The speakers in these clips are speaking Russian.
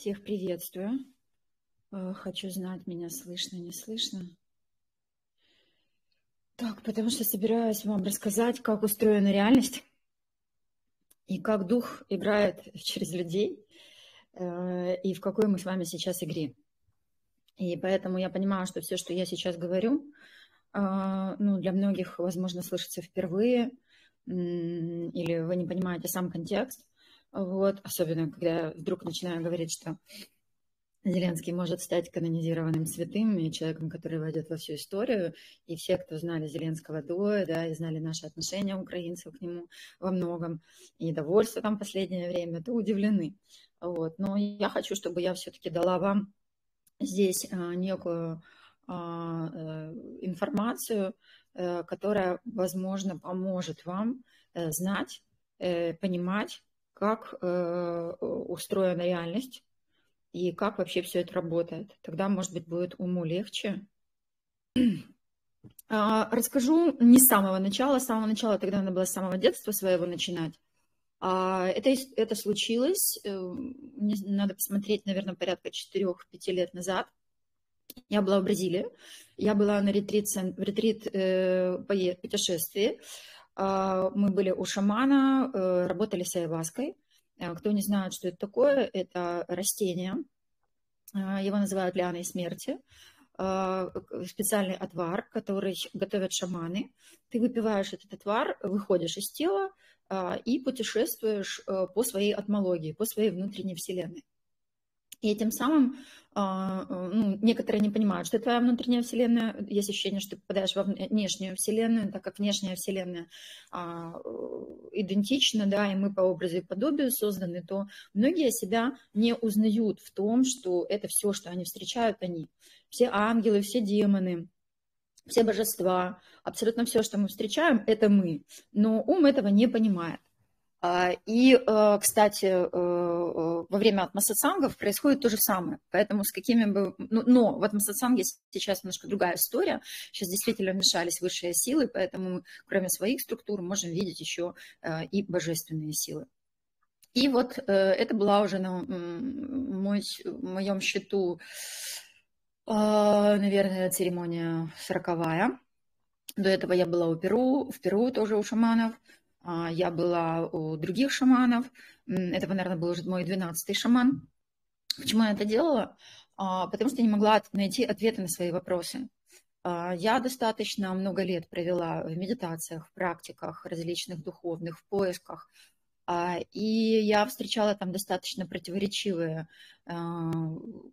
Всех приветствую. Хочу знать, меня слышно, не слышно. Так, потому что собираюсь вам рассказать, как устроена реальность и как дух играет через людей, и в какой мы с вами сейчас игре. И поэтому я понимаю, что все, что я сейчас говорю, для многих, возможно, слышится впервые, или вы не понимаете сам контекст. Вот, особенно, когда я вдруг начинаю говорить, что Зеленский может стать канонизированным святым и человеком, который войдет во всю историю. И все, кто знали Зеленского до, да, и знали наши отношения украинцев к нему во многом, и довольство там в последнее время, то удивлены. Вот. Но я хочу, чтобы я все-таки дала вам здесь некую информацию, которая, возможно, поможет вам знать, понимать, как устроена реальность, и как вообще все это работает. Тогда, может быть, будет уму легче. Расскажу не с самого начала. С самого начала тогда надо было с самого детства своего начинать. Это случилось, надо посмотреть, наверное, порядка 4-5 лет назад. Я была в Бразилии. Я была на путешествии. Мы были у шамана, работали с айваской. Кто не знает, что это такое, это растение, его называют лианой смерти, специальный отвар, который готовят шаманы. Ты выпиваешь этот отвар, выходишь из тела и путешествуешь по своей атмологии, по своей внутренней вселенной. И тем самым некоторые не понимают, что это твоя внутренняя вселенная. Есть ощущение, что ты попадаешь во внешнюю вселенную, так как внешняя вселенная идентична, да, и мы по образу и подобию созданы, то многие себя не узнают в том, что это все, что они встречают, они. Все ангелы, все демоны, все божества, абсолютно все, что мы встречаем, это мы. Но ум этого не понимает. И, кстати, во время атмасатсангов происходит то же самое. Поэтому с какими бы... Но в атмасатсанге сейчас немножко другая история. Сейчас действительно вмешались высшие силы, поэтому мы, кроме своих структур, можем видеть еще и божественные силы. И вот это была уже на моем счету, наверное, церемония 40-я. До этого я была в Перу тоже у шаманов. Я была у других шаманов. Это, наверное, был уже мой 12-й шаман. Почему я это делала? Потому что не могла найти ответы на свои вопросы. Я достаточно много лет провела в медитациях, в практиках различных духовных, в поисках. И я встречала там достаточно противоречивые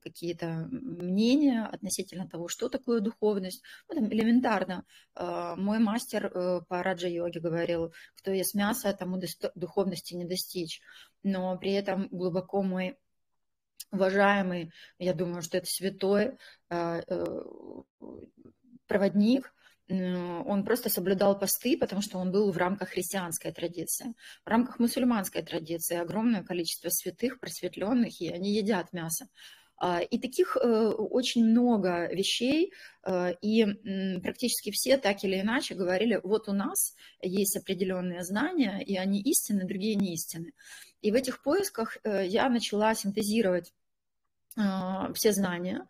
какие-то мнения относительно того, что такое духовность. Там элементарно. Мой мастер по раджа-йоге говорил, кто ест мясо, тому духовности не достичь. Но при этом глубоко мой уважаемый, я думаю, что это святой проводник, он просто соблюдал посты, потому что он был в рамках христианской традиции. В рамках мусульманской традиции огромное количество святых, просветленных, и они едят мясо. И таких очень много вещей, и практически все так или иначе говорили, вот у нас есть определенные знания, и они истинны, другие не истинны. И в этих поисках я начала синтезировать все знания,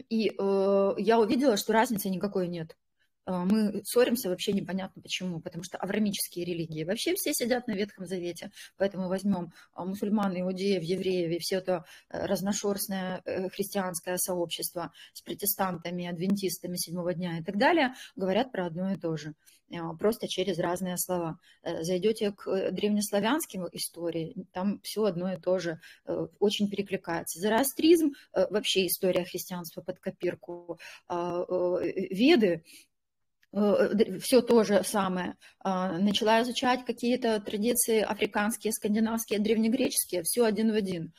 и я увидела, что разницы никакой нет. Мы ссоримся вообще непонятно почему, потому что авраамические религии вообще все сидят на Ветхом Завете, поэтому возьмем мусульман, иудеев, евреев и все это разношерстное христианское сообщество с протестантами, адвентистами седьмого дня и так далее, говорят про одно и то же, просто через разные слова. Зайдете к древнеславянским истории, там все одно и то же, очень перекликается. Зороастризм, вообще история христианства под копирку, Веды, все то же самое. Начала изучать какие-то традиции африканские, скандинавские, древнегреческие, все один в один.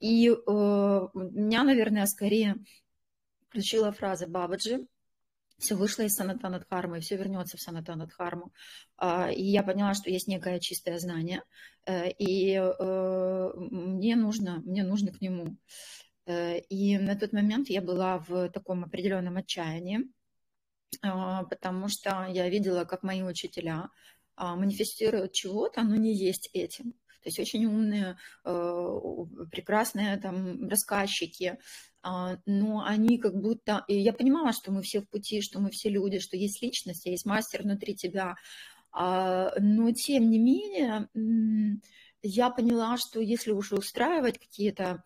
И меня, наверное, скорее включила фраза Бабаджи: все вышло из Санатана-дхармы, и все вернется в Санатана-дхарму. И я поняла, что есть некое чистое знание, и мне нужно к нему. И на тот момент я была в таком определенном отчаянии, потому что я видела, как мои учителя манифестируют чего-то, но не есть этим. То то есть очень умные, прекрасные там рассказчики, но они как будто... И я понимала, что мы все в пути, что мы все люди, что есть личность, есть мастер внутри тебя, но тем не менее я поняла, что если уже устраивать какие-то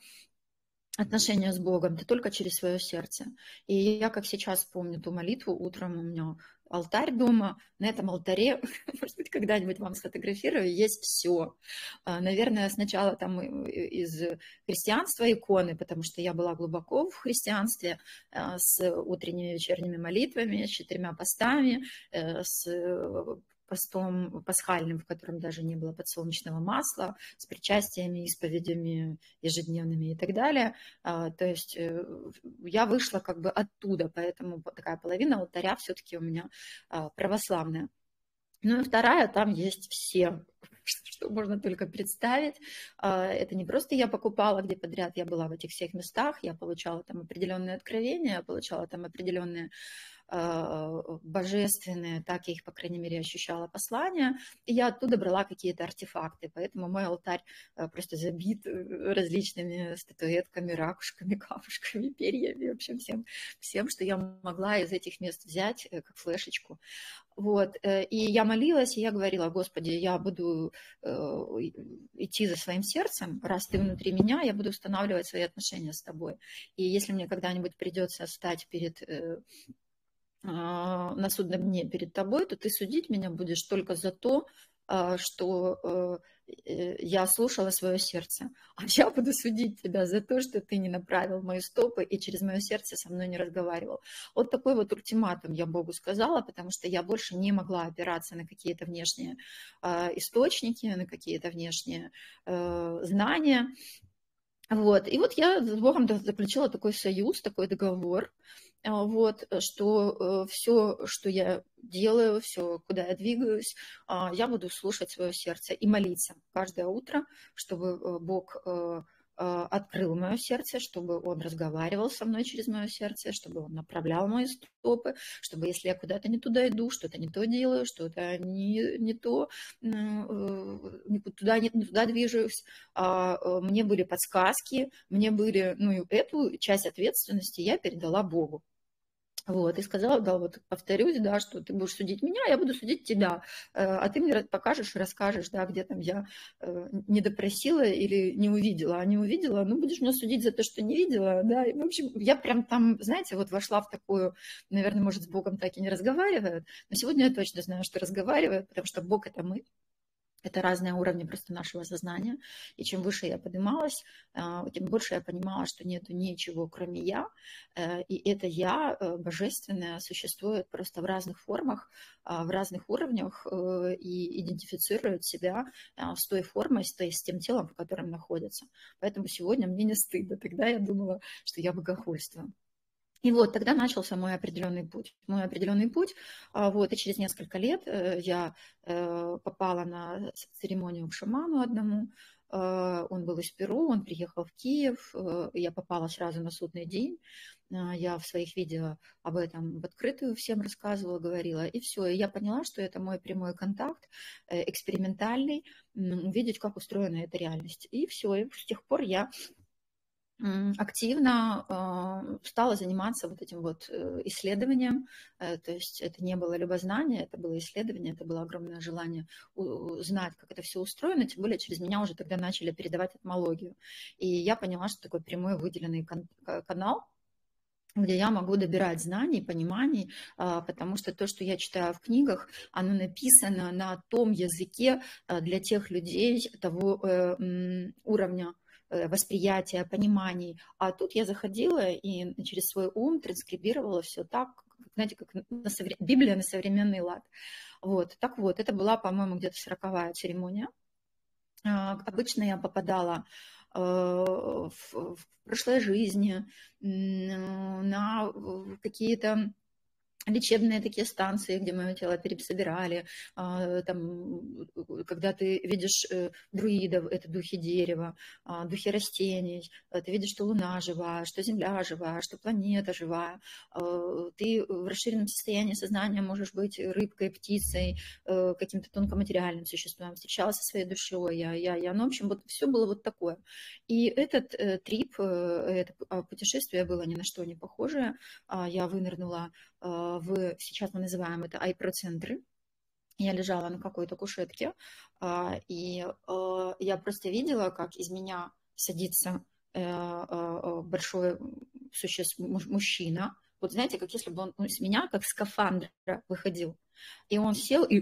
отношения с Богом, то только через свое сердце. И я, как сейчас помню ту молитву, утром у меня алтарь дома, на этом алтаре, может быть, когда-нибудь вам сфотографирую, есть все. Наверное, сначала там из христианства иконы, потому что я была глубоко в христианстве, с утренними и вечерними молитвами, с 4 постами, с постом пасхальным, в котором даже не было подсолнечного масла, с причастиями, исповедями ежедневными и так далее. То есть я вышла как бы оттуда, поэтому такая половина алтаря все-таки у меня православная. Ну и вторая, там есть все, что можно только представить. Это не просто я покупала где подряд, я была в этих всех местах, я получала там определенные откровения, я получала там определенные божественные, так я их, по крайней мере, ощущала послания, и я оттуда брала какие-то артефакты, поэтому мой алтарь просто забит различными статуэтками, ракушками, камушками, перьями, в общем, всем, что я могла из этих мест взять, как флешечку. Вот. И я молилась, и я говорила: Господи, я буду идти за своим сердцем, раз ты внутри меня, я буду устанавливать свои отношения с тобой. И если мне когда-нибудь придется стать на судном дне перед тобой, то ты судить меня будешь только за то, что я слушала свое сердце. А я буду судить тебя за то, что ты не направил мои стопы и через мое сердце со мной не разговаривал. Вот такой вот ультиматум я Богу сказала, потому что я больше не могла опираться на какие-то внешние источники, на какие-то внешние знания. Вот. И вот я с Богом заключила такой союз, такой договор, вот, что все, что я делаю, все, куда я двигаюсь, я буду слушать свое сердце и молиться каждое утро, чтобы Бог открыл мое сердце, чтобы Он разговаривал со мной через мое сердце, чтобы Он направлял мои стопы, чтобы если я куда-то не туда иду, что-то не то делаю, что-то не то, не туда движусь, мне были подсказки, мне были, ну, и эту часть ответственности я передала Богу. Вот, и сказала, да, вот повторюсь, да, что ты будешь судить меня, я буду судить тебя, а ты мне покажешь и расскажешь, да, где там я не допросила или не увидела, а не увидела, ну, будешь меня судить за то, что не видела, да, и, в общем, я прям там, знаете, вот вошла в такую, наверное, может, с Богом так и не разговаривают, но сегодня я точно знаю, что разговаривают, потому что Бог — это мы. Это разные уровни просто нашего сознания. И чем выше я поднималась, тем больше я понимала, что нету ничего, кроме я. И это я, божественное, существует просто в разных формах, в разных уровнях и идентифицирует себя с той формой, с тем телом, в котором находится. Поэтому сегодня мне не стыдно. Тогда я думала, что я богохульствую. И вот тогда начался мой определенный путь. Мой определенный путь, вот, и через несколько лет я попала на церемонию к шаману одному. Он был из Перу, он приехал в Киев, я попала сразу на судный день. Я в своих видео об этом в открытую всем рассказывала, говорила, и все. И я поняла, что это мой прямой контакт, экспериментальный, увидеть, как устроена эта реальность. И все. И с тех пор я активно стала заниматься вот этим вот исследованием, то есть это не было любознание, это было исследование, это было огромное желание знать, как это все устроено, тем более через меня уже тогда начали передавать этмологию. И я поняла, что такой прямой выделенный канал, где я могу добирать знаний, пониманий, потому что то, что я читаю в книгах, оно написано на том языке для тех людей того уровня восприятия, пониманий. А тут я заходила и через свой ум транскрибировала все так, знаете, как Библия на современный лад. Вот. Так вот, это была, по-моему, где-то 40-я церемония. Обычно я попадала в прошлой жизни на какие-то лечебные такие станции, где мое тело пересобирали, там, когда ты видишь друидов, это духи дерева, духи растений, ты видишь, что Луна живая, что Земля живая, что планета живая, ты в расширенном состоянии сознания можешь быть рыбкой, птицей, каким-то тонкоматериальным существом, встречалась со своей душой, ну, в общем, вот все было вот такое. И этот трип, это путешествие было ни на что не похожее. Я вынырнула сейчас мы называем это айпроцентры. Я лежала на какой-то кушетке, и я просто видела, как из меня садится большой мужчина. Вот знаете, как если бы он из меня, как скафандра, выходил. И он сел, и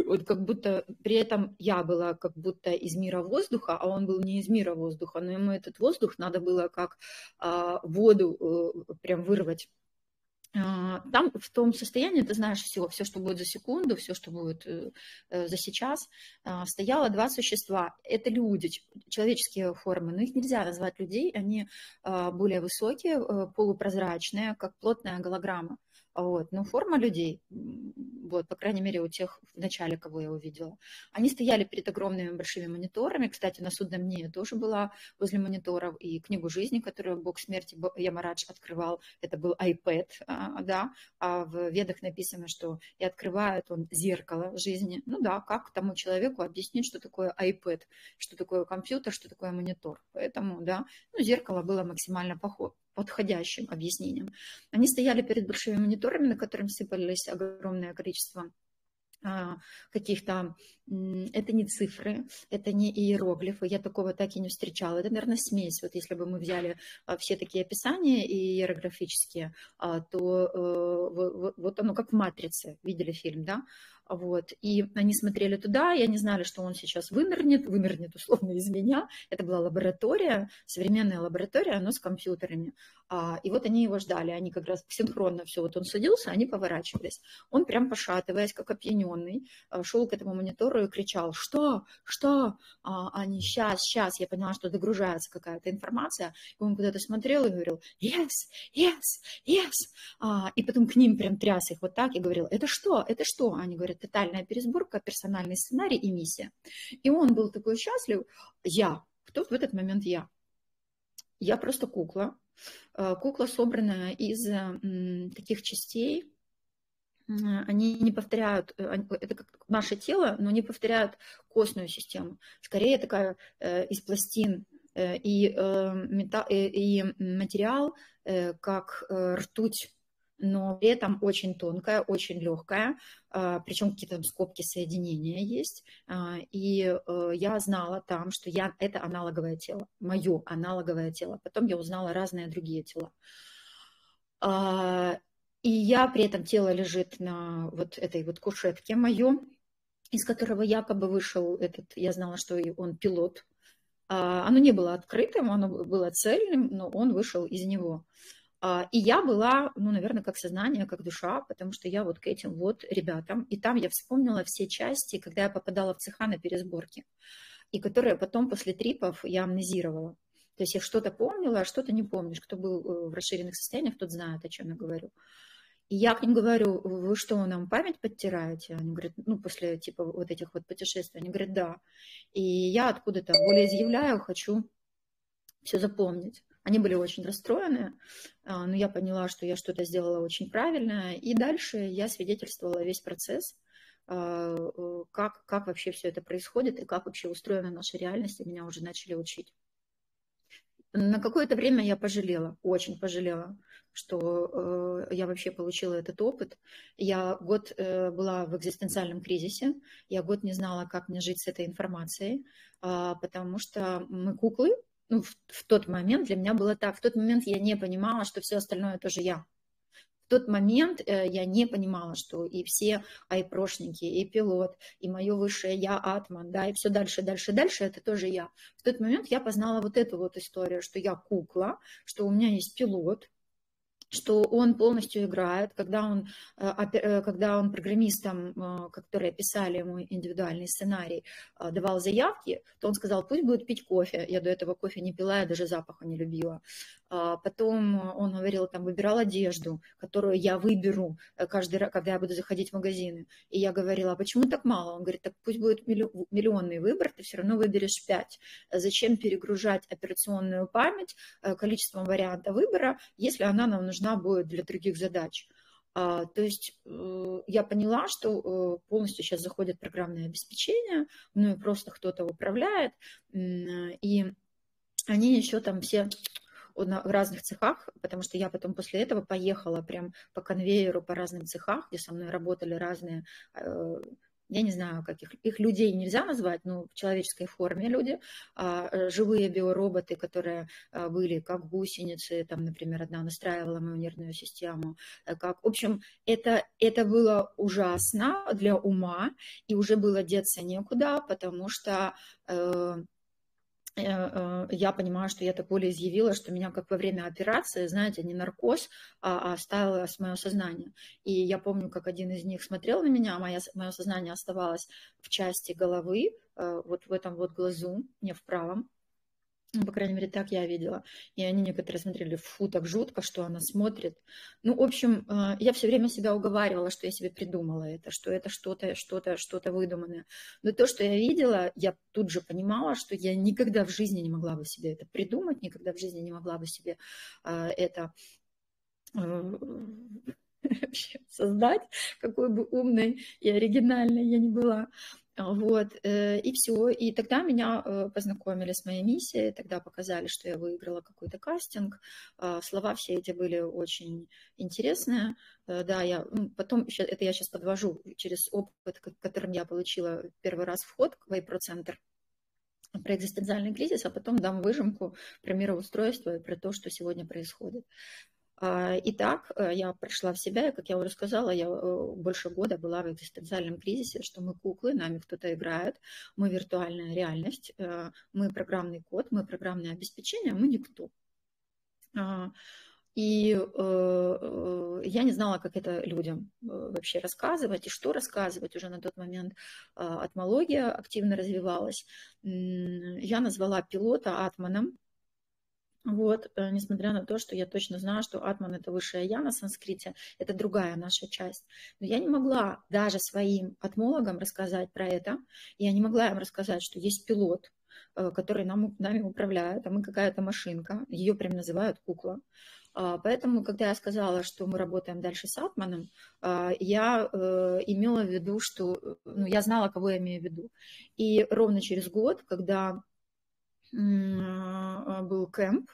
вот как будто при этом я была как будто из мира воздуха, а он был не из мира воздуха, но ему этот воздух надо было как воду прям вырвать. Там в том состоянии ты знаешь все, что будет за секунду, все, что будет за сейчас. Стояло два существа. Это люди, человеческие формы, но их нельзя назвать людей, они более высокие, полупрозрачные, как плотная голограмма. Вот. Но форма людей, вот, по крайней мере, у тех в начале, кого я увидела. Они стояли перед огромными большими мониторами. Кстати, на судном дне я тоже была возле мониторов. И книгу жизни, которую Бог смерти Ямарадж открывал, это был iPad, да. А в ведах написано, что и открывает он зеркало жизни. Ну да, как тому человеку объяснить, что такое iPad, что такое компьютер, что такое монитор. Поэтому, да, ну, зеркало было максимально подходящим объяснением. Они стояли перед большими мониторами, на которых сыпались огромное количество каких-то, это не цифры, это не иероглифы, я такого так и не встречала, это, наверное, смесь. Вот если бы мы взяли все такие описания иерографические, то вот оно как в «Матрице», видели фильм, да? Вот. И они смотрели туда, и они знали, что он сейчас вынырнет условно из меня. Это была лаборатория, современная лаборатория, но с компьютерами. И вот они его ждали, они как раз синхронно все, вот он садился, они поворачивались. Он прям пошатываясь, как опьяненный, шел к этому монитору и кричал: что? Они сейчас, я поняла, что догружается какая-то информация. И он куда-то смотрел и говорил: yes. И потом к ним прям тряс их вот так и говорил: это что? Они говорят: тотальная пересборка, персональный сценарий и миссия. И он был такой счастлив. Кто в этот момент я? Я просто кукла. Кукла, собранная из таких частей. Они не повторяют, это как наше тело, но не повторяют костную систему. Скорее такая из пластин и материал, как ртуть, но при этом очень тонкая, очень легкая, причем какие-то там скобки соединения есть. И я знала там, что это аналоговое тело, мое аналоговое тело. Потом я узнала разные другие тела. И я при этом тело лежит на вот этой вот кушетке моем, из которого якобы вышел я знала, что он пилот. Оно не было открытым, оно было цельным, но он вышел из него. И я была, ну, наверное, как сознание, как душа, потому что я вот к этим вот ребятам. И там я вспомнила все части, когда я попадала в цеха на пересборки, и которые потом после трипов я амнезировала. То есть я что-то помнила, а что-то не помнишь. Кто был в расширенных состояниях, тот знает, о чем я говорю. И я к ним говорю: вы что, нам память подтираете? Они говорят: ну, после типа вот этих вот путешествий. Они говорят: да. И я откуда-то волеизъявляю, хочу все запомнить. Они были очень расстроены, но я поняла, что я что-то сделала очень правильно. И дальше я свидетельствовала весь процесс, как вообще все это происходит и как вообще устроена наша реальность, и меня уже начали учить. На какое-то время я пожалела, очень пожалела, что я вообще получила этот опыт. Я год была в экзистенциальном кризисе, я год не знала, как мне жить с этой информацией, потому что мы куклы. Ну, в тот момент для меня было так. В тот момент я не понимала, что все остальное тоже я. В тот момент я не понимала, что и все айпрошники, и пилот, и мое высшее я, атман, да, и все дальше, это тоже я. В тот момент я познала вот эту вот историю, что я кукла, что у меня есть пилот, что он полностью играет, когда он программистам, которые писали ему индивидуальный сценарий, давал заявки, то он сказал, пусть будет пить кофе. Я до этого кофе не пила, я даже запаха не любила. Потом он говорил, там, выбирал одежду, которую я выберу каждый раз, когда я буду заходить в магазины. И я говорила, а почему так мало? Он говорит, так пусть будет миллионный выбор, ты все равно выберешь 5. Зачем перегружать операционную память количеством вариантов выбора, если она нам нужна будет для других задач? То есть я поняла, что полностью сейчас заходит программное обеспечение, ну и просто кто-то управляет, и они еще там все в разных цехах, потому что я потом после этого поехала прям по конвейеру по разным цехах, где со мной работали разные, я не знаю, как их людей нельзя назвать, но в человеческой форме люди, живые биороботы, которые были как гусеницы, там, например, одна настраивала мою нервную систему, в общем, это было ужасно для ума, и уже было деться некуда, потому что я понимаю, что я так волеизъявила, что меня как во время операции, знаете, не наркоз, а оставилось мое сознание. И я помню, как один из них смотрел на меня, а мое сознание оставалось в части головы, вот в этом вот глазу, не в правом. Ну, по крайней мере, так я видела. И они некоторые смотрели, фу, так жутко, что она смотрит. Ну, в общем, я все время себя уговаривала, что я себе придумала это, что это что-то выдуманное. Но то, что я видела, я тут же понимала, что я никогда в жизни не могла бы себе это придумать, никогда в жизни не могла бы себе это создать, какой бы умной и оригинальной я ни была. Вот, и все. И тогда меня познакомили с моей миссией, тогда показали, что я выиграла какой-то кастинг. Слова все эти были очень интересные. Да, потом, это я сейчас подвожу через опыт, которым я получила первый раз вход в iPro-центр, про экзистенциальный кризис, а потом дам выжимку про мироустройство и про то, что сегодня происходит. Итак, я пришла в себя, и, как я уже сказала, я больше года была в экзистенциальном кризисе, что мы куклы, нами кто-то играет, мы виртуальная реальность, мы программный код, мы программное обеспечение, мы никто. И я не знала, как это людям вообще рассказывать и что рассказывать. Уже на тот момент атмология активно развивалась. Я назвала пилота атманом. Вот, несмотря на то, что я точно знаю, что атман – это высшее я на санскрите, это другая наша часть. Но я не могла даже своим атмологам рассказать про это. Я не могла им рассказать, что есть пилот, который нами управляет, а мы какая-то машинка, ее прям называют кукла. Поэтому, когда я сказала, что мы работаем дальше с атманом, я имела в виду, что я знала, кого я имею в виду. И ровно через год, когда был кемп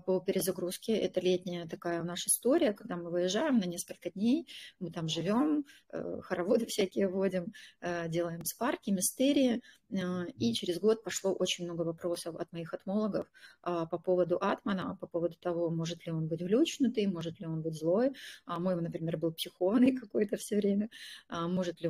по перезагрузке. Это летняя такая наша история, когда мы выезжаем на несколько дней, мы там живем, хороводы всякие водим, делаем спарки, мистерии. И через год пошло очень много вопросов от моих атмологов по поводу атмана, по поводу того, может ли он быть глючнутый, может ли он быть злой. Мой, например, был психованный какой-то все время. Может ли,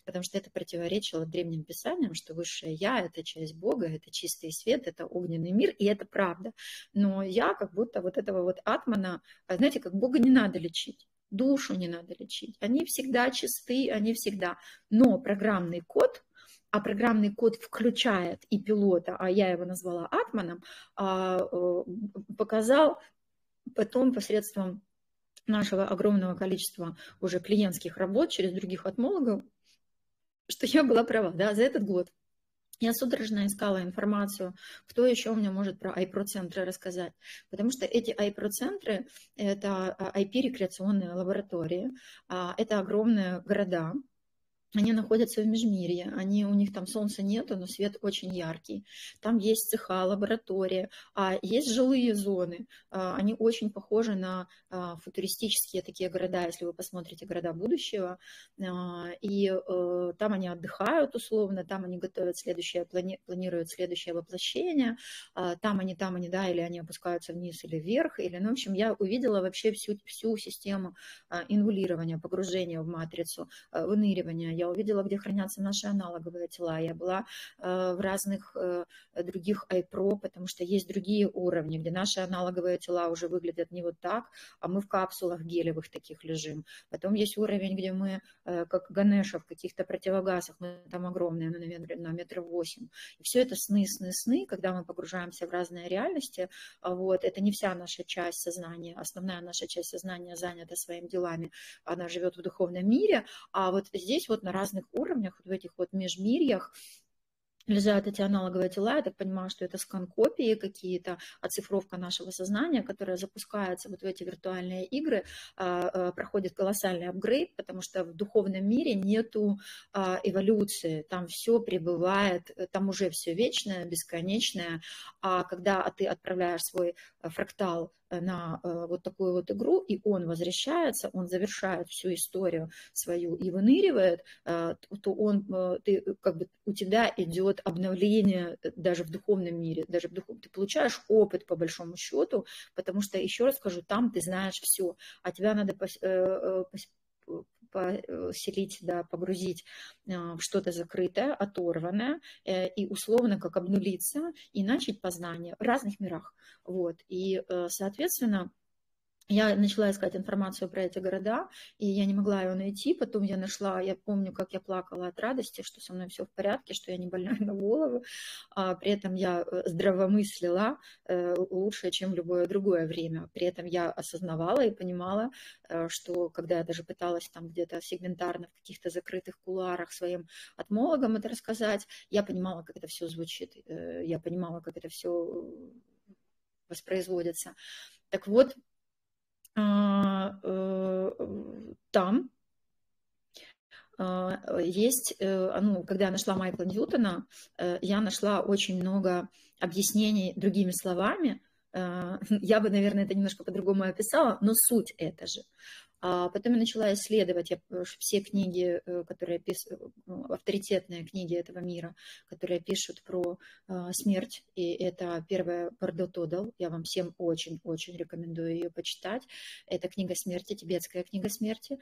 потому что это противоречило древним писаниям, что высшее я – это часть Бога, это чистый свет, это огненный мир, и это правда. Но я как будто вот этого вот атмана, знаете, как Бога не надо лечить. Душу не надо лечить. Они всегда чисты, они всегда. Но программный код, а программный код включает и пилота, а я его назвала атманом, показал потом посредством нашего огромного количества уже клиентских работ через других атмологов, что я была права, да, за этот год. Я судорожно искала информацию, кто еще мне может про iPro-центры рассказать, потому что эти iPro-центры – это IP-рекреационные лаборатории, это огромные города, они находятся в Межмирье, у них там солнца нету, но свет очень яркий. Там есть цеха, лаборатория, есть жилые зоны. Они очень похожи на футуристические такие города, если вы посмотрите «Города будущего». И там они отдыхают условно, там они готовят планируют следующее воплощение. Там они, да, или они опускаются вниз или вверх. В общем, я увидела вообще всю систему инвулирования, погружения в матрицу, выныривания. я увидела, где хранятся наши аналоговые тела, я была в разных других iPro, потому что есть другие уровни, где наши аналоговые тела уже выглядят не вот так, а мы в капсулах гелевых таких лежим. Потом есть уровень, где мы, как Ганеша в каких-то противогазах, мы там огромные, на метр 8. И все это сны, сны, сны, когда мы погружаемся в разные реальности. Вот. Это не вся наша часть сознания, основная наша часть сознания занята своими делами, она живет в духовном мире, а вот здесь вот на разных уровнях, вот в этих вот межмирьях, лежат эти аналоговые тела, я так понимаю, что это скан-копии какие-то, оцифровка нашего сознания, которая запускается вот в эти виртуальные игры, проходит колоссальный апгрейд, потому что в духовном мире нету эволюции, там все пребывает, там уже все вечное, бесконечное, а когда ты отправляешь свой фрактал на вот такую вот игру, и он возвращается, он завершает всю историю свою и выныривает, то ты, как бы, у тебя идет обновление даже в духовном мире, даже ты получаешь опыт по большому счету, потому что, еще раз скажу, там ты знаешь все, а тебя надо поселить, да, погрузить в что-то закрытое, оторванное, и условно как обнулиться и начать познание в разных мирах. Вот. И, соответственно, я начала искать информацию про эти города, и я не могла ее найти. Потом я нашла, я помню, как я плакала от радости, что со мной все в порядке, что я не больная на голову. При этом я здравомыслила лучше, чем в любое другое время. При этом я осознавала и понимала, что когда я даже пыталась там где-то сегментарно в каких-то закрытых кулуарах своим атмологам это рассказать, я понимала, как это все звучит, я понимала, как это все воспроизводится. Так вот, там есть, ну, когда я нашла Майкла Ньютона, я нашла очень много объяснений другими словами. Я бы, наверное, это немножко по-другому описала, но суть это же. Потом я начала исследовать все книги, которые авторитетные книги этого мира, которые пишут про смерть. И это первая Бардо Тодал. Я вам всем очень-очень рекомендую ее почитать. Это книга смерти, тибетская книга смерти.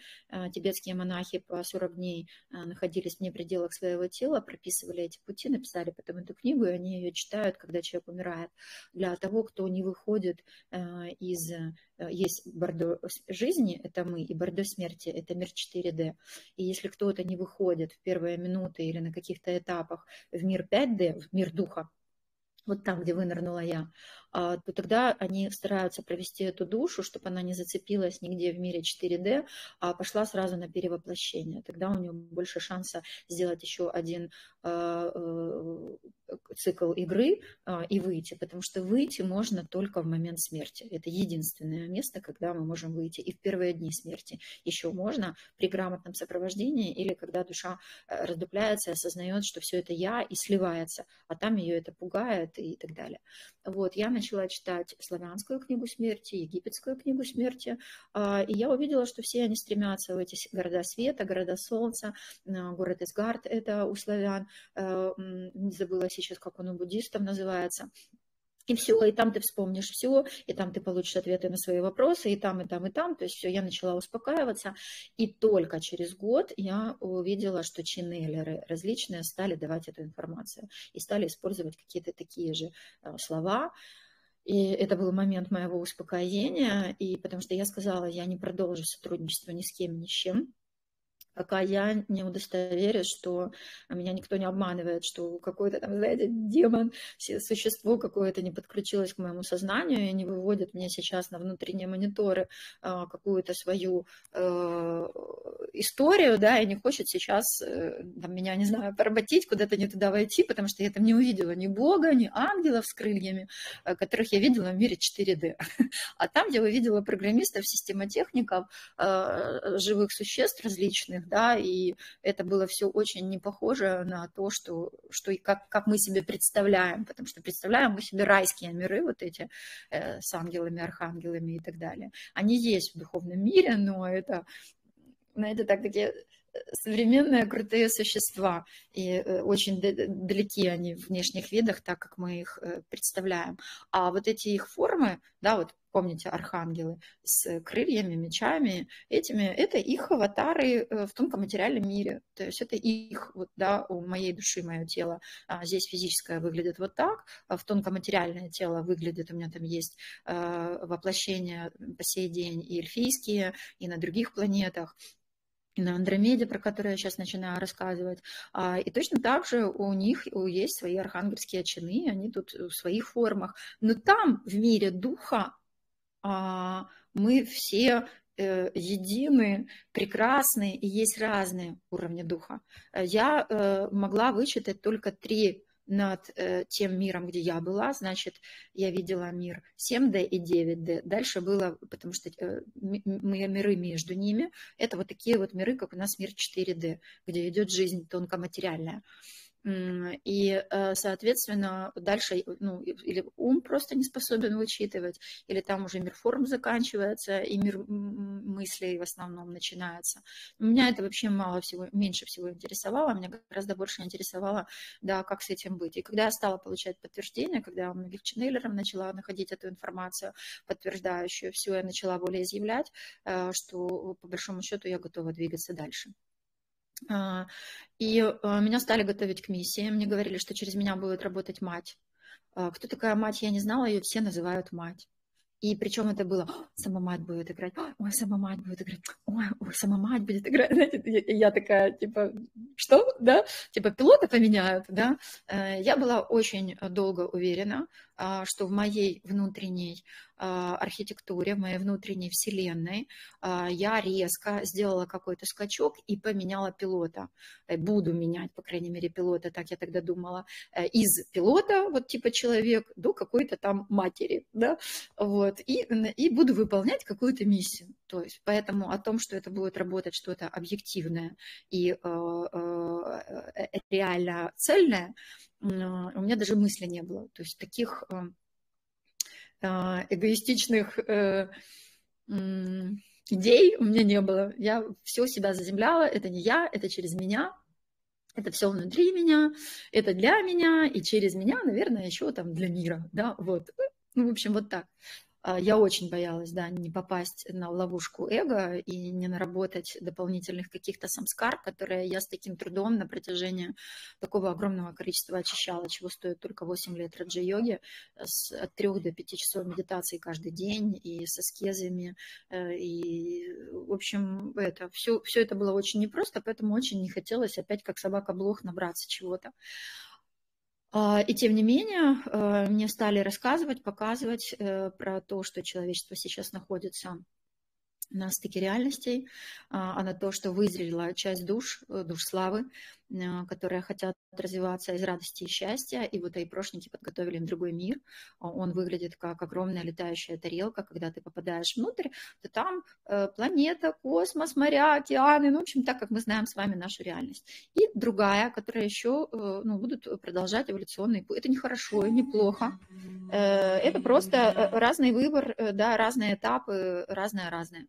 Тибетские монахи по 40 дней находились вне пределах своего тела, прописывали эти пути, написали потом эту книгу, и они ее читают, когда человек умирает. Для того, кто не выходит из... Есть Бардо жизни, это мы, и Бардо смерти, это мир 4D. И если кто-то не выходит в первые минуты или на каких-то этапах в мир 5D, в мир духа, вот там, где вынырнула я, то тогда они стараются провести эту душу, чтобы она не зацепилась нигде в мире 4D, а пошла сразу на перевоплощение. Тогда у нее больше шанса сделать еще один цикл игры и выйти, потому что выйти можно только в момент смерти. Это единственное место, когда мы можем выйти. И в первые дни смерти еще можно при грамотном сопровождении или когда душа раздупляется и осознает, что все это я, и сливается, а там ее это пугает и так далее. Вот, я начала читать славянскую книгу смерти, египетскую книгу смерти, и я увидела, что все они стремятся в эти города света, города солнца, город Изгард, это у славян, не забыла сейчас, как он у буддистов называется. И все, и там ты вспомнишь все, и там ты получишь ответы на свои вопросы, и там, и там, и там. То есть все, я начала успокаиваться. И только через год я увидела, что ченнелеры различные стали давать эту информацию и стали использовать какие-то такие же слова. И это был момент моего успокоения, и потому что я сказала, я не продолжу сотрудничество ни с кем, ни с чем, пока я не удостоверюсь, что меня никто не обманывает, что какой-то там, знаете, демон, существо какое-то не подключилось к моему сознанию и не выводит мне сейчас на внутренние мониторы какую-то свою историю, да, и не хочет сейчас там, меня, не знаю, поработить, куда-то не туда войти, потому что я там не увидела ни Бога, ни ангелов с крыльями, которых я видела в мире 4D. А там, где я увидела программистов, системотехников, живых существ различных, да, и это было все очень не похоже на то, что и как мы себе представляем, потому что представляем мы себе райские миры, вот эти с ангелами, архангелами и так далее. Они есть в духовном мире, но это так такие современные крутые существа, и очень далеки они в внешних видах, так как мы их представляем. А вот эти их формы, да, вот помните, архангелы с крыльями, мечами, этими, это их аватары в тонкоматериальном мире. То есть это их, вот, да, у моей души мое тело здесь физическое выглядит вот так, а в тонкоматериальное тело выглядит, у меня там есть воплощения по сей день и эльфийские, и на других планетах, и на Андромеде, про которую я сейчас начинаю рассказывать. И точно так же у них есть свои архангельские чины, они тут в своих формах. Но там, в мире духа, мы все едины, прекрасны, и есть разные уровни духа. Я могла вычитать только 3 над тем миром, где я была, значит, я видела мир 7D и 9D. Дальше было, потому что миры между ними, это вот такие вот миры, как у нас мир 4D, где идет жизнь тонкоматериальная. И, соответственно, дальше, ну, или ум просто не способен вычитывать, или там уже мир форм заканчивается, и мир мыслей в основном начинается. Меня это вообще мало всего, меньше всего интересовало, меня гораздо больше интересовало, да, как с этим быть. И когда я стала получать подтверждение, когда я у многих ченнелеров начала находить эту информацию, подтверждающую, все, я начала волеизъявлять, что по большому счету я готова двигаться дальше. И меня стали готовить к миссии. Мне говорили, что через меня будет работать мать. Кто такая мать, я не знала, ее все называют мать. И причем это было, сама мать будет играть, ой, сама мать будет играть, ой, сама мать будет играть. Знаете, я такая, типа, что, да? Типа, пилота поменяют, да? Я была очень долго уверена, что в моей внутренней архитектуре, в моей внутренней вселенной я резко сделала какой-то скачок и поменяла пилота. Буду менять, по крайней мере, пилота, так я тогда думала, из пилота, вот типа человек, до какой-то там матери, да, вот, и буду выполнять какую-то миссию. То есть, поэтому о том, что это будет работать что-то объективное и реально цельное, у меня даже мысли не было. То есть таких эгоистичных идей у меня не было. Я все себя заземляла, это не я, это через меня, это все внутри меня, это для меня, и через меня, наверное, еще там для мира, да, вот. Ну, в общем, вот так. Я очень боялась, да, не попасть на ловушку эго и не наработать дополнительных каких-то самскар, которые я с таким трудом на протяжении такого огромного количества очищала, чего стоит только 8 лет раджа-йоги, от 3 до 5 часов медитации каждый день и с аскезами. И, в общем, это, все это было очень непросто, поэтому очень не хотелось опять как собака-блох набраться чего-то. И тем не менее, мне стали рассказывать, показывать про то, что человечество сейчас находится на стыке реальностей, на то, что вызрела часть душ славы, которые хотят развиваться из радости и счастья, и вот айпрошники подготовили им другой мир. Он выглядит как огромная летающая тарелка, когда ты попадаешь внутрь, то там планета, космос, моря, океаны, ну, в общем, так, как мы знаем с вами нашу реальность. И другая, которая еще, ну, будут продолжать эволюционный путь. Это не хорошо и не плохо. Это просто разный выбор, да, разные этапы, разное-разное.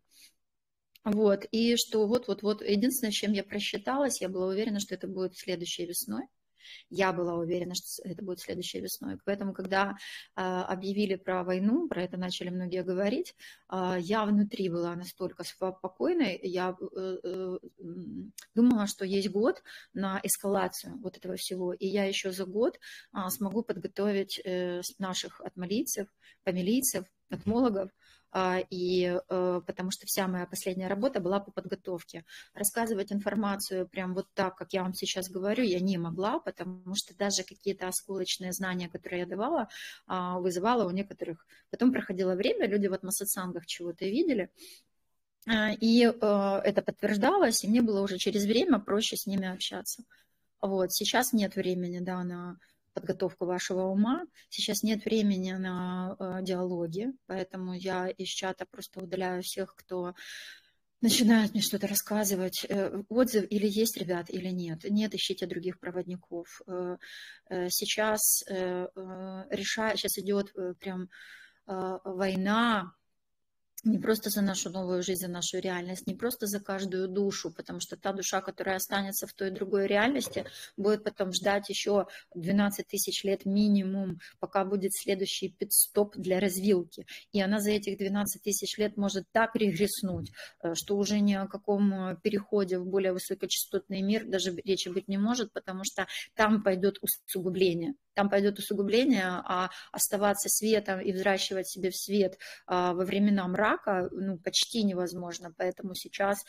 Вот, и что вот. Единственное, с чем я просчиталась, я была уверена, что это будет следующей весной. Я была уверена, что это будет следующей весной. Поэтому, когда объявили про войну, про это начали многие говорить, я внутри была настолько спокойной, я думала, что есть год на эскалацию вот этого всего. И я еще за год смогу подготовить наших отмолийцев, помилийцев, этмологов, потому что вся моя последняя работа была по подготовке. Рассказывать информацию прям вот так, как я вам сейчас говорю, я не могла, потому что даже какие-то осколочные знания, которые я давала, вызывала у некоторых. Потом проходило время, люди в атмосатсангах чего-то видели, и это подтверждалось, и мне было уже через время проще с ними общаться. Вот. Сейчас нет времени, да, на подготовку вашего ума, сейчас нет времени на диалоги, поэтому я из чата просто удаляю всех, кто начинает мне что-то рассказывать. Отзыв или есть, ребят, или нет. Нет, ищите других проводников. Сейчас идет прям война Не просто за нашу новую жизнь, за нашу реальность, не просто за каждую душу, потому что та душа, которая останется в той и другой реальности, будет потом ждать еще 12 тысяч лет минимум, пока будет следующий пит-стоп для развилки. И она за этих 12 тысяч лет может так регреснуть, что уже ни о каком переходе в более высокочастотный мир даже речи быть не может, потому что там пойдет усугубление. Там пойдет усугубление, а оставаться светом и взращивать себе в свет во времена мрака ну, почти невозможно, поэтому сейчас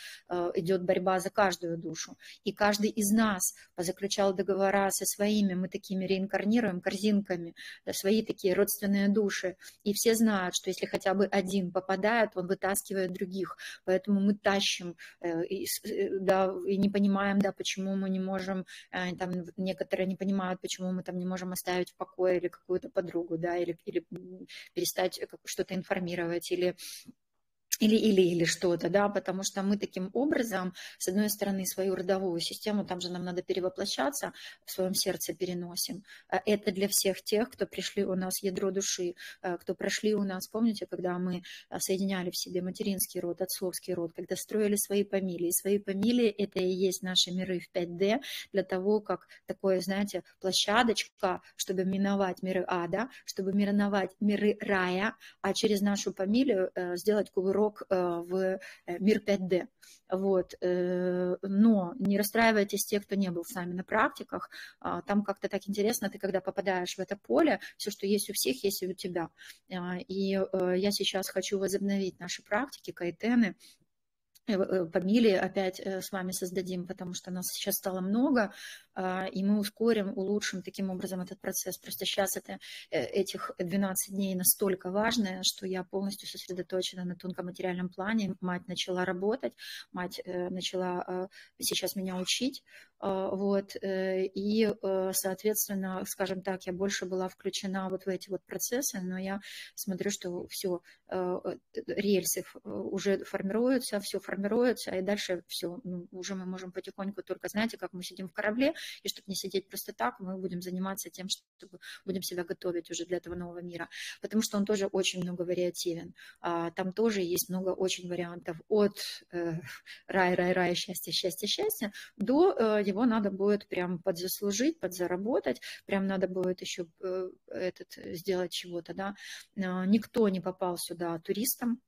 идет борьба за каждую душу. И каждый из нас позаключал договора со своими, мы такими реинкарнируем, корзинками, свои такие родственные души. И все знают, что если хотя бы один попадает, он вытаскивает других. Поэтому мы тащим, да, и не понимаем, да, почему мы не можем, там некоторые не понимают, почему мы там не можем оставить в покое или какую-то подругу, да, или перестать что-то информировать, или что-то, да, потому что мы таким образом, с одной стороны, свою родовую систему, там же нам надо перевоплощаться, в своем сердце переносим. Это для всех тех, кто пришли у нас ядро души, кто прошли у нас, помните, когда мы соединяли в себе материнский род, отцовский род, когда строили свои фамилии. Свои фамилии – это и есть наши миры в 5D, для того, как такое, знаете, площадочка, чтобы миновать миры ада, чтобы миновать миры рая, а через нашу фамилию сделать кувырок в мир 5D. Вот. Но не расстраивайтесь те, кто не был с нами на практиках. Там как-то так интересно, ты когда попадаешь в это поле, все, что есть у всех, есть и у тебя. И я сейчас хочу возобновить наши практики, кайтены, фамилии опять с вами создадим, потому что нас сейчас стало много, и мы ускорим, улучшим таким образом этот процесс. Просто сейчас этих 12 дней настолько важное, что я полностью сосредоточена на тонком материальном плане. Мать начала работать, мать начала сейчас меня учить, вот, и, соответственно, скажем так, я больше была включена вот в эти вот процессы, но я смотрю, что все, рельсы уже формируются, все формируется, и дальше все, ну, уже мы можем потихоньку, только знаете, как мы сидим в корабле, и чтобы не сидеть просто так, мы будем заниматься тем, чтобы будем себя готовить уже для этого нового мира, потому что он тоже очень много вариативен, там тоже есть много очень вариантов от рай, счастье, до его надо будет прям подзаслужить, подзаработать, прям надо будет еще сделать чего-то, да, никто не попал сюда туристом.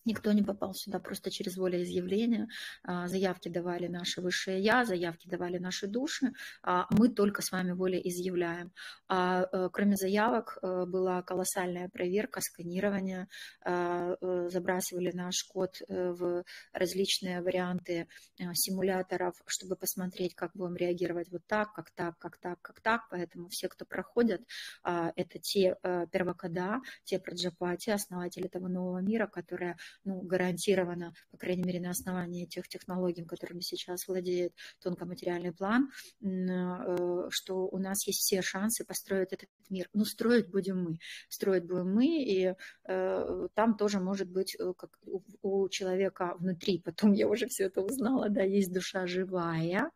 Никто не попал сюда просто через волеизъявление. Заявки давали наши высшие я, заявки давали наши души. Мы только с вами волеизъявляем. Кроме заявок была колоссальная проверка, сканирование. Забрасывали наш код в различные варианты симуляторов, чтобы посмотреть, как будем реагировать вот так, как так, как так, как так. Поэтому все, кто проходят, это те первокода, те праджапати, основатели этого нового мира, которые ну, гарантированно, по крайней мере, на основании тех технологий, которыми сейчас владеет тонкоматериальный план, что у нас есть все шансы построить этот мир. Ну, строить будем мы, и там тоже может быть, как у человека внутри, потом я уже все это узнала, да, есть душа живая,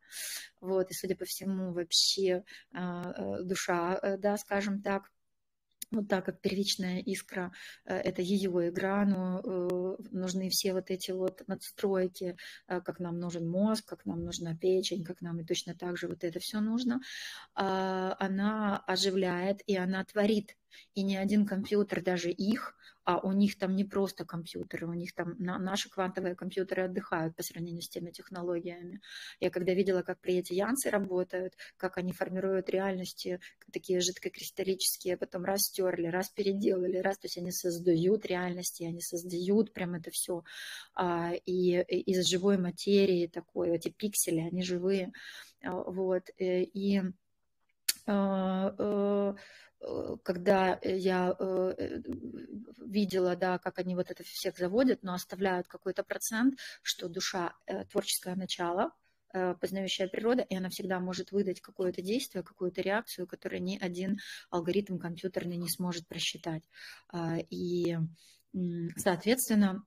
вот, и, судя по всему, вообще душа, да, скажем так, вот так как первичная искра – это ее игра, но нужны все вот эти вот надстройки, как нам нужен мозг, как нам нужна печень, как нам и точно так же вот это все нужно. Она оживляет и она творит. И ни один компьютер, даже их, а у них там не просто компьютеры, у них там наши квантовые компьютеры отдыхают по сравнению с теми технологиями. Я когда видела, как плеядианцы работают, как они формируют реальности, такие жидкокристаллические, потом раз стерли, раз переделали, раз, то есть они создают реальности, они создают прям это все. И из живой материи такой, эти пиксели, они живые. Вот. И когда я видела, да, как они вот это всех заводят, но оставляют какой-то процент, что душа творческое начало, познающая природа, и она всегда может выдать какое-то действие, какую-то реакцию, которую ни один алгоритм компьютерный не сможет просчитать. И, соответственно,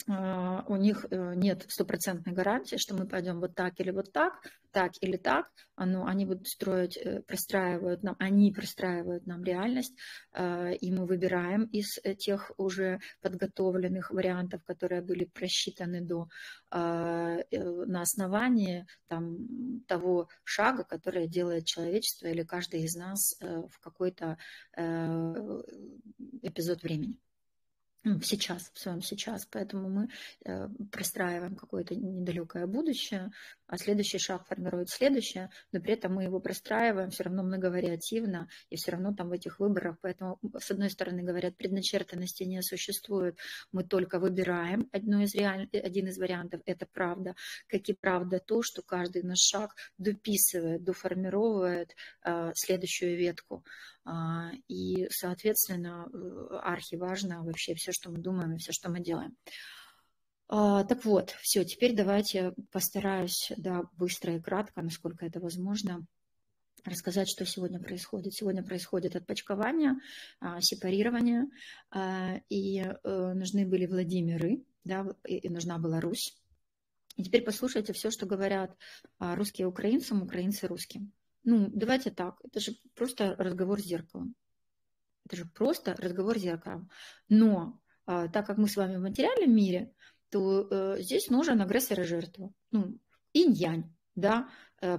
у них нет стопроцентной гарантии, что мы пойдем вот так или вот так или так. Но они будут строить, они простраивают нам реальность, и мы выбираем из тех уже подготовленных вариантов, которые были просчитаны на основании того шага, который делает человечество или каждый из нас в какой-то эпизод времени. Сейчас, в своем сейчас. Поэтому мы простраиваем какое-то недалекое будущее, а следующий шаг формирует следующее, но при этом мы его простраиваем все равно многовариативно, и все равно там в этих выборах. Поэтому, с одной стороны, говорят, предначертанности не существует, мы только выбираем один из вариантов, это правда. Как и правда то, что каждый наш шаг дописывает, доформировывает следующую ветку. И, соответственно, архиважно вообще все, что мы думаем и все, что мы делаем. Так вот, все, теперь давайте постараюсь, да, быстро и кратко, насколько это возможно, рассказать, что сегодня происходит. Сегодня происходит отпочкование, сепарирование, и нужны были Владимиры, да, и нужна была Русь. И теперь послушайте все, что говорят русские украинцам, украинцы русским. Ну, давайте так, это же просто разговор с зеркалом. Это же просто разговор с зеркалом. Но так как мы с вами в материальном мире, то здесь нужен агрессор и жертва. Ну, инь-янь, да,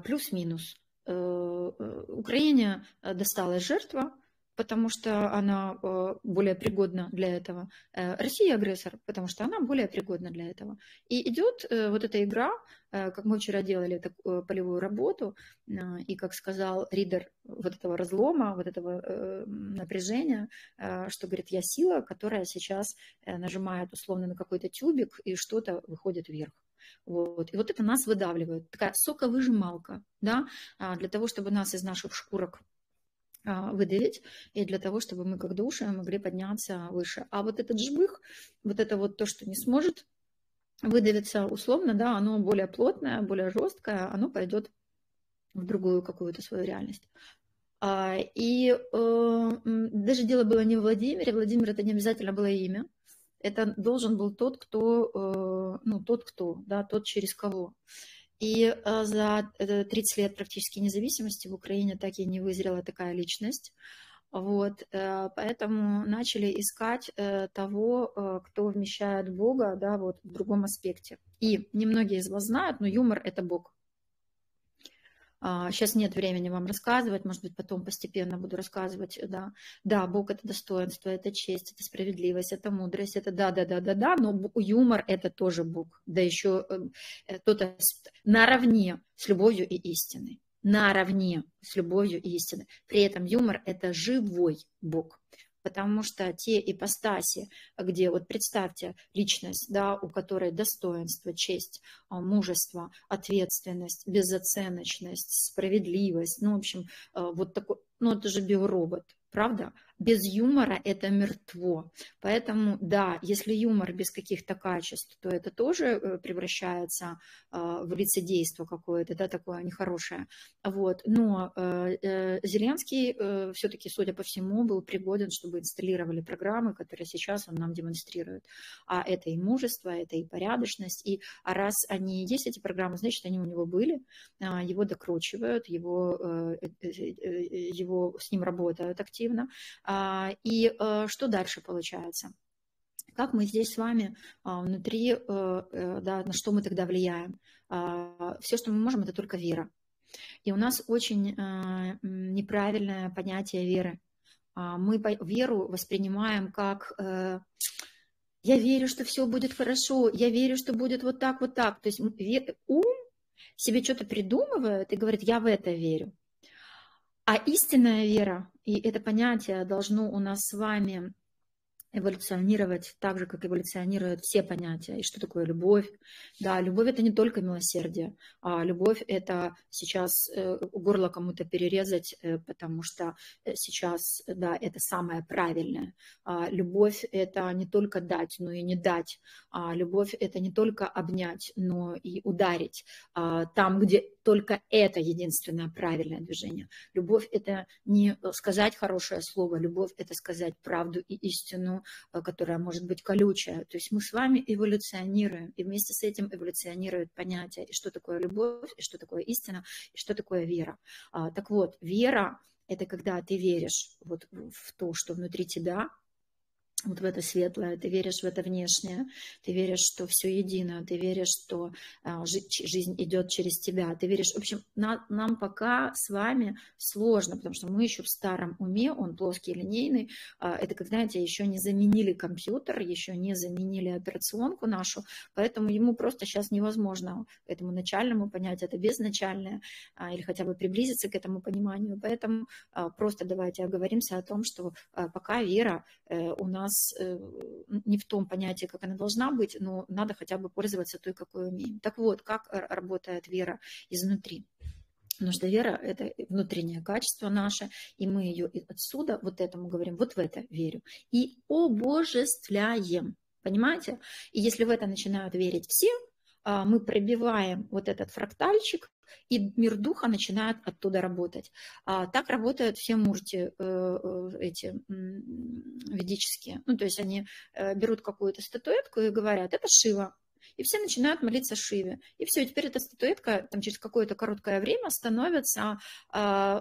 плюс-минус. Украине досталась жертва, потому что она более пригодна для этого. Россия агрессор, потому что она более пригодна для этого. И идет вот эта игра, как мы вчера делали такую полевую работу, и как сказал Ридер вот этого разлома, вот этого напряжения, что, говорит, я сила, которая сейчас нажимает условно на какой-то тюбик, и что-то выходит вверх. Вот. И вот это нас выдавливает. Такая соковыжималка, да, для того, чтобы нас из наших шкурок выдавить, и для того, чтобы мы как души могли подняться выше. А вот этот жбых, вот это вот то, что не сможет выдавиться условно, да, оно более плотное, более жесткое, оно пойдет в другую какую-то свою реальность. И даже дело было не в Владимире. Владимир — это не обязательно было имя. Это должен был тот, кто, да, тот, через кого. И за 30 лет практически независимости в Украине так и не вызрела такая личность. Вот, поэтому начали искать того, кто вмещает Бога, да, вот в другом аспекте. И немногие из вас знают, но юмор — это Бог. Сейчас нет времени вам рассказывать, может быть, потом постепенно буду рассказывать, да. Да, Бог — это достоинство, это честь, это справедливость, это мудрость, это да, но юмор — это тоже Бог, да еще кто-то наравне с любовью и истиной, наравне с любовью и истиной. При этом юмор — это живой Бог. Потому что те ипостаси, где, вот представьте, личность, да, у которой достоинство, честь, мужество, ответственность, безоценочность, справедливость, ну, в общем, вот такой, ну, это же биоробот, правда? Без юмора это мертво. Поэтому, да, если юмор без каких-то качеств, то это тоже превращается в лицедейство какое-то, да, такое нехорошее. Вот. Но Зеленский все-таки, судя по всему, был пригоден, чтобы инсталлировали программы, которые сейчас он нам демонстрирует. А это и мужество, это и порядочность. И раз они есть, эти программы, значит, они у него были, его докручивают, его с ним работают активно. И что дальше получается? Как мы здесь с вами внутри, да, на что мы тогда влияем? Все, что мы можем, это только вера. И у нас очень неправильное понятие веры. Мы веру воспринимаем как «я верю, что все будет хорошо, я верю, что будет вот так, вот так». То есть ум себе что-то придумывает и говорит «я в это верю». А истинная вера, и это понятие должно у нас с вами эволюционировать так же, как эволюционируют все понятия. И что такое любовь? Да, любовь — это не только милосердие, а любовь — это сейчас горло кому-то перерезать, потому что сейчас, да, это самое правильное. Любовь — это не только дать, но и не дать. Любовь — это не только обнять, но и ударить. Там, где только это единственное правильное движение. Любовь — это не сказать хорошее слово, любовь — это сказать правду и истину, которая может быть колючая. То есть мы с вами эволюционируем, и вместе с этим эволюционируют понятия, и что такое любовь, и что такое истина, и что такое вера. Так вот, вера – это когда ты веришь вот в то, что внутри тебя, вот в это светлое, ты веришь в это внешнее, ты веришь, что все едино, ты веришь, что жизнь идет через тебя, ты веришь, в общем, нам пока с вами сложно, потому что мы еще в старом уме, он плоский, линейный, это, как знаете, еще не заменили компьютер, еще не заменили операционку нашу, поэтому ему просто сейчас невозможно этому начальному понять, это безначальное, или хотя бы приблизиться к этому пониманию, поэтому просто давайте оговоримся о том, что пока вера у нас не в том понятии, как она должна быть, но надо хотя бы пользоваться той, какой умеем. Так вот, как работает вера изнутри? Потому что вера – это внутреннее качество наше, и мы ее отсюда, вот этому говорим, вот в это верю. И обожествляем, понимаете? И если в это начинают верить все, мы пробиваем вот этот фрактальчик, и мир духа начинает оттуда работать. Так работают все мурти эти ведические. Ну, то есть они берут какую-то статуэтку и говорят, это Шива. И все начинают молиться Шиве. И все, и теперь эта статуэтка там, через какое-то короткое время становится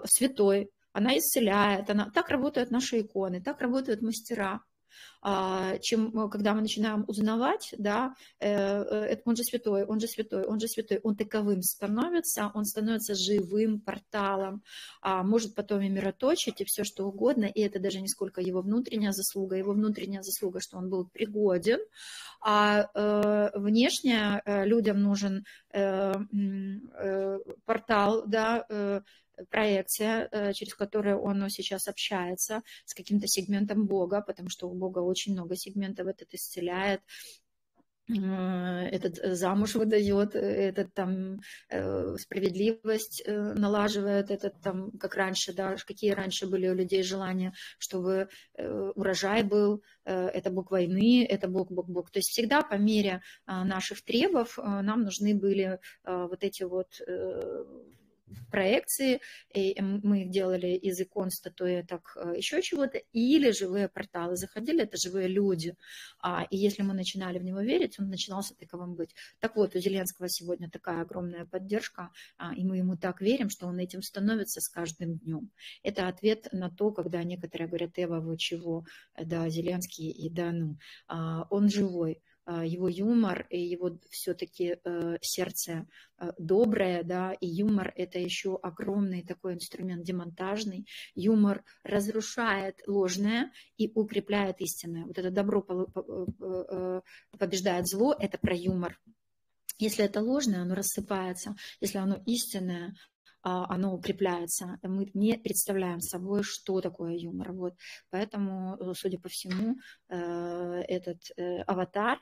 святой. Она исцеляет. Так работают наши иконы, так работают мастера. Чем когда мы начинаем узнавать, да, он же святой, он же святой, он же святой, он таковым становится, он становится живым порталом, может потом и мироточить, и все что угодно, и это даже не сколько его внутренняя заслуга, что он был пригоден, а внешне людям нужен портал, да, проекция, через которую он сейчас общается с каким-то сегментом Бога, потому что у Бога очень много сегментов, этот исцеляет, этот замуж выдает, этот там справедливость налаживает, этот там, как раньше, да, какие раньше были у людей желания, чтобы урожай был, это Бог войны, это Бог. То есть всегда по мере наших требов нам нужны были вот эти вот проекции, и мы их делали из икон, статуэток, еще чего-то, или живые порталы заходили, это живые люди, и если мы начинали в него верить, он начинался таковым быть. Так вот, у Зеленского сегодня такая огромная поддержка, и мы ему так верим, что он этим становится с каждым днем. Это ответ на то, когда некоторые говорят, Эва, вы чего? Да, Зеленский, и да, ну, он живой. Его юмор и его все-таки сердце доброе, да, и юмор это еще огромный такой инструмент демонтажный. Юмор разрушает ложное и укрепляет истинное. Вот это добро побеждает зло, это про юмор. Если это ложное, оно рассыпается. Если оно истинное, оно укрепляется. Мы не представляем собой, что такое юмор. Вот. Поэтому, судя по всему, этот аватар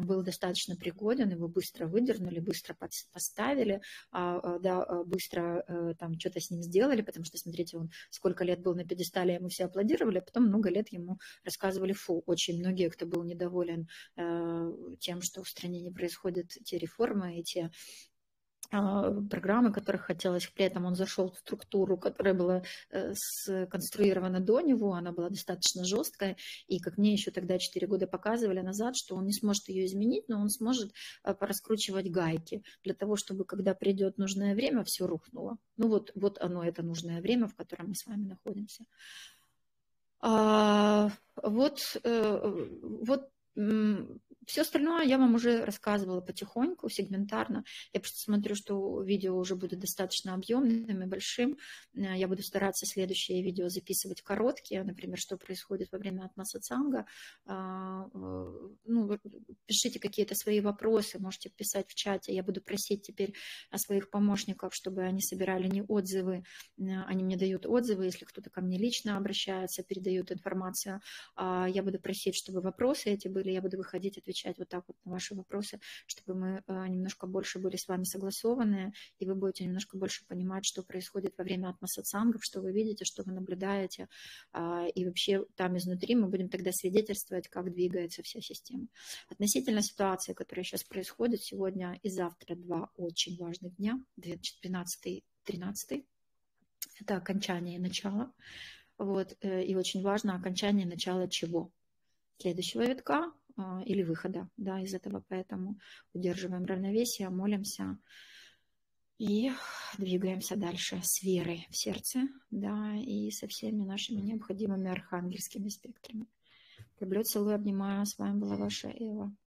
был достаточно пригоден, его быстро выдернули, быстро поставили, да, быстро там что-то с ним сделали, потому что, смотрите, он сколько лет был на пьедестале, ему все аплодировали, а потом много лет ему рассказывали фу. Очень многие, кто был недоволен тем, что в стране не происходят те реформы и те программы, которых хотелось. При этом он зашел в структуру, которая была сконструирована до него, она была достаточно жесткая, и как мне еще тогда 4 года показывали назад, что он не сможет ее изменить, но он сможет пораскручивать гайки для того, чтобы когда придет нужное время, все рухнуло. Ну вот оно, это нужное время, в котором мы с вами находимся. Вот все остальное я вам уже рассказывала потихоньку, сегментарно. Я просто смотрю, что видео уже будет достаточно объемным и большим. Я буду стараться следующие видео записывать короткие, например, что происходит во время атма-сатсанга. Ну, пишите какие-то свои вопросы, можете писать в чате. Я буду просить теперь своих помощников, чтобы они собирали не отзывы, они мне дают отзывы, если кто-то ко мне лично обращается, передают информацию. Я буду просить, чтобы вопросы эти были, я буду выходить, отвечать вот так вот на ваши вопросы, чтобы мы немножко больше были с вами согласованы, и вы будете немножко больше понимать, что происходит во время атма-сатсангов, что вы видите, что вы наблюдаете, и вообще там изнутри мы будем тогда свидетельствовать, как двигается вся система. Относительно ситуации, которая сейчас происходит, сегодня и завтра 2 очень важных дня, 12-13, это окончание и начало. Вот, и очень важно окончание и начало чего? следующего витка или выхода, да, из этого. Поэтому удерживаем равновесие, молимся и двигаемся дальше с верой в сердце, да, и со всеми нашими необходимыми архангельскими спектрами. Люблю, целую, обнимаю. С вами была ваша Эва.